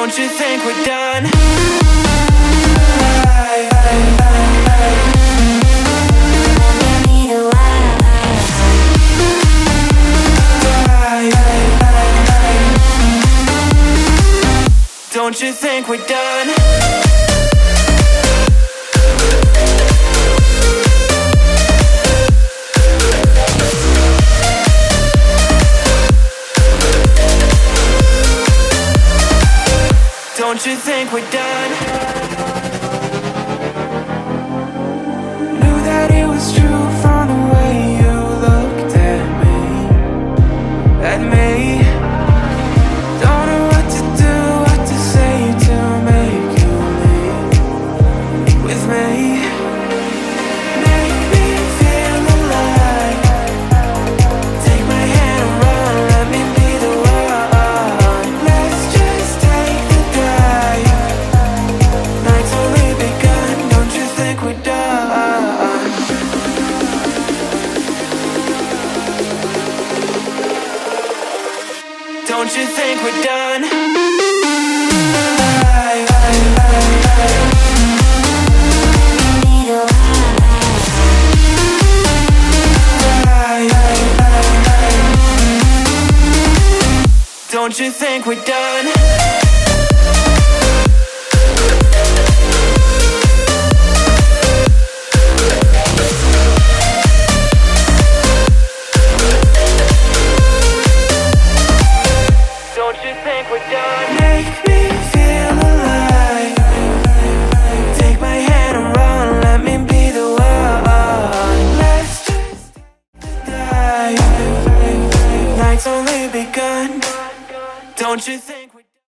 Don't you think we're done? Don't you think we're done? Don't you think we're done? Knew that it was true from the way you looked at me. At me. Don't know what to do, what to say to make you leave with me. Make me feel alive. Take my hand and run, let me be the one. Let's just take the drive. Night's only begun, don't you think we're done? Don't you think we're done? Don't you think we're done?